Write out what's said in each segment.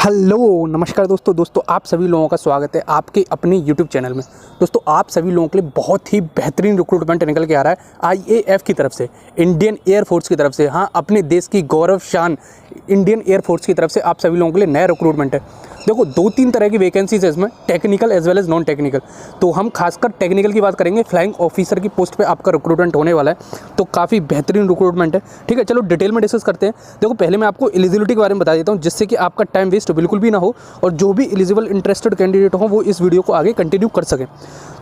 Hello नमस्कार दोस्तों आप सभी लोगों का स्वागत है आपके अपने यूट्यूब चैनल में। दोस्तों आप सभी लोगों के लिए बहुत ही बेहतरीन रिक्रूटमेंट निकल के आ रहा है आईएएफ की तरफ से, इंडियन एयरफोर्स की तरफ से। हाँ, अपने देश की गौरव शान इंडियन एयरफोर्स की तरफ से आप सभी लोगों के लिए नया रिक्रूटमेंट है। देखो 2-3 तरह की वैकेंसीज है इसमें, technical as well as non technical. तो हम खासकर टेक्निकल की बात करेंगे, फ्लाइंग ऑफिसर की पोस्ट पे आपका रिक्रूटमेंट होने वाला है, तो काफ़ी बेहतरीन रिक्रूटमेंट है। ठीक है, चलो डिटेल में डिस्कस करते हैं। देखो पहले मैं आपको एलिजिबिलिटी के बारे में बता देता हूँ, जिससे कि आपका टाइम वेस्ट बिल्कुल भी ना हो और जो भी एलिजिबल इंटरेस्टेड कैंडिडेट हो वो इस वीडियो को आगे कंटिन्यू कर सकें।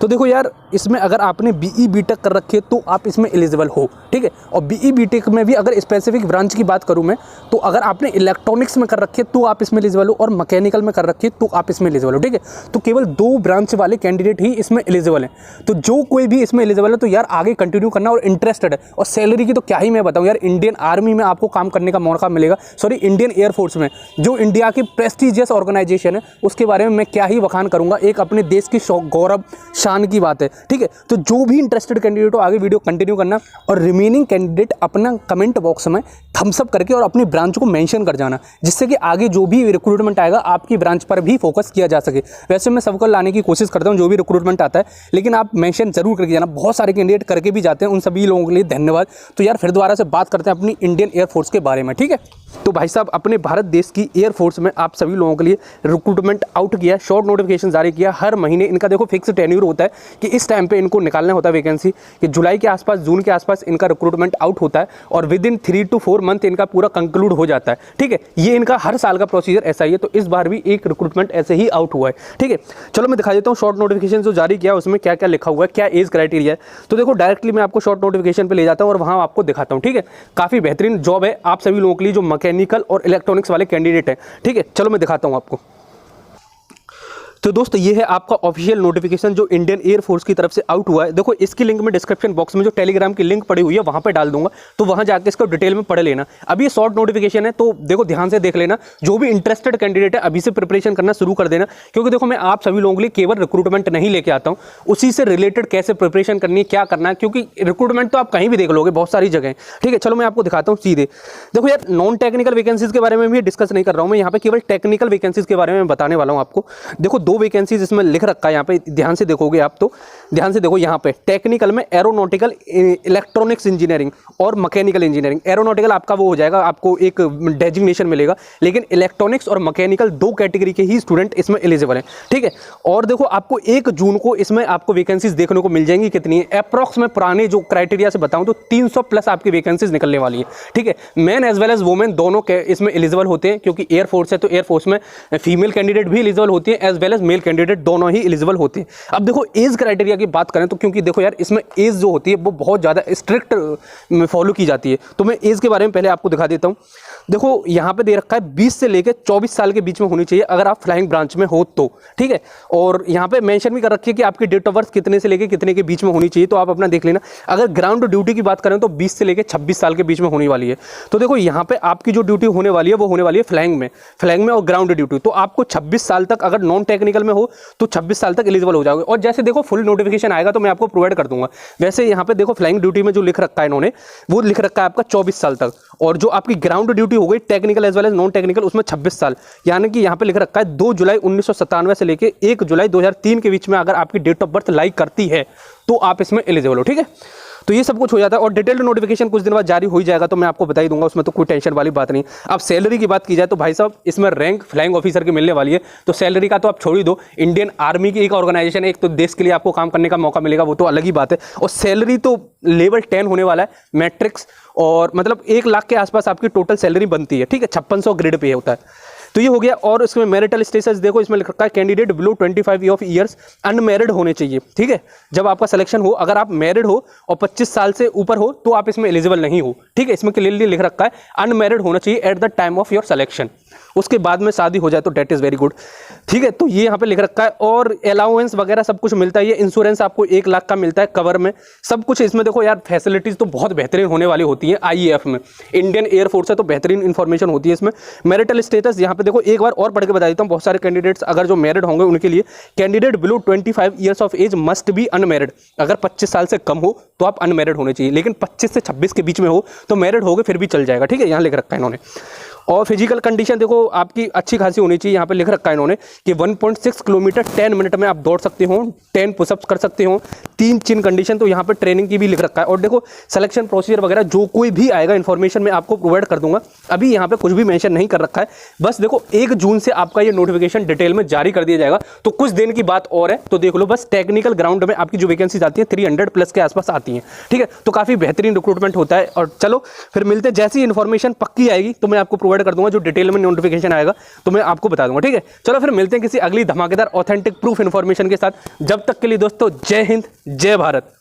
तो देखो यार, इसमें अगर आपने बीई बीटेक कर रखी है तो आप इसमें एलिजिबल हो। ठीक है, और बीई बीटेक में भी अगर स्पेसिफिक ब्रांच की बात करूँ मैं, तो अगर आपने इलेक्ट्रॉनिक्स में कर रखी है तो आप इसमें एलिजिबल हो, और मैकेनिकल में कर रखी है तो आप इसमें एलिजिबल हो। ठीक है, तो केवल 2 ब्रांच वाले कैंडिडेट ही इसमें एलिजिबल हैं। तो जो कोई भी इसमें एलिजिबल है तो यार आगे कंटिन्यू करना और इंटरेस्टेड है। और सैलरी की तो क्या ही मैं बताऊँ यार, इंडियन आर्मी में आपको काम करने का मौका मिलेगा, सॉरी इंडियन एयरफोर्स में, जो इंडिया की प्रेस्टिजियस ऑर्गेनाइजेशन है, उसके बारे में मैं क्या ही बखान करूंगा। एक अपने देश की गौरव शान की बात है। ठीक है, तो जो भी इंटरेस्टेड कैंडिडेट हो आगे वीडियो कंटिन्यू करना, और रिमेनिंग कैंडिडेट अपना कमेंट बॉक्स में थम्स अप करके और अपनी ब्रांच को मेंशन कर जाना, जिससे कि आगे जो भी रिक्रूटमेंट आएगा आपकी ब्रांच पर भी फोकस किया जा सके। वैसे मैं सबको लाने की कोशिश करता हूं जो भी रिक्रूटमेंट आता है, लेकिन आप मेंशन जरूर करके जाना। बहुत सारे कैंडिडेट करके भी जाते हैं, उन सभी लोगों के लिए धन्यवाद। तो यार फिर दोबारा से बात करते हैं अपनी इंडियन एयरफोर्स के बारे में। ठीक है, तो भाई साहब अपने भारत देश की एयरफोर्स में आप सभी लोगों के लिए रिक्रूटमेंट आउट किया, शॉर्ट नोटिफिकेशन जारी किया। हर महीने इनका देखो फिक्स टेन्यूर होता है कि इस टाइम पे इनको निकालना होता है वैकेंसी, कि जुलाई के आसपास, जून के आसपास इनका रिक्रूटमेंट आउट होता है, और विद इन 3 to 4 मंथ इनका पूरा कंक्लूड हो जाता है। ठीक है, ये इनका हर साल का प्रोसीजर ऐसा ही है, तो इस बार भी एक रिक्रूटमेंट ऐसे ही आउट हुआ है। ठीक है, चलो मैं दिखा देता हूँ शॉर्ट नोटिफिकेशन जो जारी किया उसमें क्या क्या लिखा हुआ है, क्या एज क्राइटेरिया है। तो देखो डायरेक्टली मैं आपको शॉर्ट नोटिफिकेशन पे ले जाता हूँ और वहाँ आपको दिखाता हूँ। ठीक है, काफ़ी बेहतरीन जॉब है आप सभी लोगों के लिए जो मैकेनिकल और इलेक्ट्रॉनिक्स वाले कैंडिडेट हैं। ठीक है, चलो मैं दिखाता हूँ आपको। तो दोस्तों ये है आपका ऑफिशियल नोटिफिकेशन जो इंडियन एयरफोर्स की तरफ से आउट हुआ है। देखो इसकी लिंक में डिस्क्रिप्शन बॉक्स में जो टेलीग्राम की लिंक पड़ी हुई है वहां पे डाल दूंगा, तो वहां जाकर इसको डिटेल में पढ़ लेना। अभी ये शॉर्ट नोटिफिकेशन है तो देखो ध्यान से देख लेना। जो भी इंटरेस्टेड कैंडिडेट है अभी से प्रिपरेशन करना शुरू कर देना, क्योंकि देखो मैं आप सभी लोगों के लिए केवल रिक्रूटमेंट नहीं लेके आता हूँ, उसी से रिलेटेड कैसे प्रिपरेशन करनी है, क्या करना है, क्योंकि रिक्रूटमेंट तो आप कहीं भी देख लोगे बहुत सारी जगह। ठीक है, चलो मैं आपको दिखाता हूँ सीधे। देखो यार नॉन टेक्निकल वैकेंसीज के बारे में भी डिस्कस नहीं कर रहा हूँ मैं, यहाँ पे केवल टेक्निकल वैकेंसीज के बारे में बताने वाला हूँ आपको। देखो 2 वैकेंसीज इसमें लिख रखा है, यहाँ पे ध्यान से देखोगे आप तो ध्यान से देखो, यहाँ पे टेक्निकल में एरोनॉटिकल इलेक्ट्रॉनिक्स इंजीनियरिंग और मैकेनिकल इंजीनियरिंग। एरोनॉटिकल आपका वो हो जाएगा, आपको एक डेजिग्नेशन मिलेगा, लेकिन इलेक्ट्रॉनिक्स और मैकेनिकल 2 कैटेगरी के ही स्टूडेंट इसमें एलिजिबल हैं। ठीक है, और देखो आपको 1 जून को इसमें आपको वैकेंसीज देखने को मिल जाएंगी। कितनी है अप्रॉक्स में पुराने जो क्राइटेरिया से बताऊं तो 300 प्लस आपकी वैकेंसीज निकलने वाली है। ठीक है, man as well as women दोनों इसमें एलिजिबल होते हैं, क्योंकि एयरफोर्स है तो एयरफोर्स में फीमेल कैंडिडेट भी एलिजिबल होती है as well as male candidate दोनों ही एलिजिबल होते हैं। अब देखो एज क्राइटेरिया की बात करें तो, क्योंकि देखो यार इसमें एज जो होती है वो बहुत ज़्यादा स्ट्रिक्ट फॉलो की जाती है, तो मैं एज के बारे में पहले आपको दिखा देता हूँ। देखो यहाँ पे दे रखा है 20 से लेकर 24 साल के बीच में होनी चाहिए अगर आप फ्लाइंग ब्रांच में हो तो। ठीक है, और यहाँ पे मेंशन भी कर रखी है कि आपकी डेट ऑफ बर्थ कितने से लेकर कितने के बीच में होनी चाहिए, तो आप अपना देख लेना। अगर ग्राउंड ड्यूटी की बात करें तो 20 से लेकर 26 साल के बीच में होने वाली है। तो देखो यहाँ पे आपकी जो ड्यूटी होने वाली है वो होने वाली है फ्लाइंग में और ग्राउंड ड्यूटी। तो आपको 26 साल तक, अगर नॉन टेक्निकल में हो तो 26 साल तक एलिजिबल हो जाओगे। और जैसे देखो फुल नोटिफिकेशन आएगा तो मैं आपको प्रोवाइड कर दूंगा। वैसे यहाँ पे देखो फ्लाइंग ड्यूटी में जो लिख रखा है इन्होंने, वो लिख रखा है आपका 24 साल तक, और जो आपकी ग्राउंड ड्यूटी हो गई technical as well as non technical उसमें 26 साल। यानी कि यहाँ पे लिख रखा है 2 जुलाई 1997 से लेके 1 जुलाई 2003 के बीच में अगर आपकी डेट ऑफ बर्थ लाइक करती है तो आप इसमें एलिजिबल हो। ठीक है, तो ये सब कुछ हो जाता है, और डिटेल्ड नोटिफिकेशन कुछ दिन बाद जारी हो ही जाएगा, तो मैं आपको बता ही दूंगा, उसमें तो कोई टेंशन वाली बात नहीं। अब सैलरी की बात की जाए तो भाई साहब इसमें रैंक फ्लाइंग ऑफिसर की मिलने वाली है, तो सैलरी का तो आप छोड़ ही दो। इंडियन आर्मी की एक ऑर्गेनाइजेशन है, एक तो देश के लिए आपको काम करने का मौका मिलेगा, वो तो अलग ही बात है। और सैलरी तो लेवल 10 होने वाला है मैट्रिक्स, और मतलब 1 लाख के आसपास आपकी टोटल सैलरी बनती है। ठीक है, 5600 ग्रेड पे होता है। तो ये हो गया। और इसमें मैरिटल स्टेटस देखो, इसमें लिख रखा है कैंडिडेट बिलो 25 ईयर्स अनमैरिड होने चाहिए। ठीक है, जब आपका सिलेक्शन हो, अगर आप मैरिड हो और 25 साल से ऊपर हो तो आप इसमें एलिजिबल नहीं हो। ठीक है, इसमें क्लियरली लिख रखा है अनमैरिड होना चाहिए at the time of your selection. उसके बाद में शादी हो जाए तो डेट इज़ वेरी गुड। ठीक है, तो ये यहाँ पे लिख रखा है। और अलाउंस वगैरह सब कुछ मिलता है, ये इंश्योरेंस आपको 1 लाख का मिलता है कवर में, सब कुछ इसमें देखो यार फैसिलिटीज़ तो बहुत बेहतरीन होने वाली होती हैं आईएएफ में। इंडियन एयरफोर्स है तो बेहतरीन इंफॉर्मेशन होती है इसमें। मैरिटल स्टेटस यहाँ पे देखो एक बार और पढ़ के बता देता हूँ, बहुत सारे कैंडिडेट्स अगर जो मैरिड होंगे उनके लिए, candidate below 25 years of age must be unmarried. अगर 25 साल से कम हो तो आप अनमैरिड होने चाहिए, लेकिन 25 से 26 के बीच में हो तो मैरिड हो गए फिर भी चल जाएगा। ठीक है, यहाँ लिख रखा है इन्होंने। और फिजिकल कंडीशन देखो आपकी अच्छी खासी होनी चाहिए। यहाँ पे लिख रखा है इन्होंने कि 1.6 किलोमीटर 10 मिनट में आप दौड़ सकते हो, 10 पुशअप्स कर सकते हो, 3 चिन कंडीशन, तो यहाँ पे ट्रेनिंग की भी लिख रखा है। और देखो सिलेक्शन प्रोसीजर वगैरह जो कोई भी आएगा इन्फॉर्मेशन मैं आपको प्रोवाइड कर दूंगा। अभी यहाँ पे कुछ भी मेंशन नहीं कर रखा है, बस देखो 1 जून से आपका ये नोटिफिकेशन डिटेल में जारी कर दिया जाएगा, तो कुछ दिन की बात और है। तो देख लो बस टेक्निकल ग्राउंड में आपकी जो वैकेंसीज आती है 300 प्लस के आसपास आती हैं, ठीक है। तो काफ़ी बेहतरीन रिक्रूटमेंट होता है। और चलो फिर मिलते हैं, जैसी इन्फॉर्मेशन पक्की आएगी तो मैं आपको प्रोवाइड कर दूंगा, जो डिटेल में नोटिफिकेशन आएगा तो मैं आपको बता दूंगा, ठीक है। चलो फिर मिलते हैं किसी अगली धमाकेदार ऑथेंटिक प्रूफ इन्फॉर्मेशन के साथ। जब तक के लिए दोस्तों, जय हिंद, जय भारत।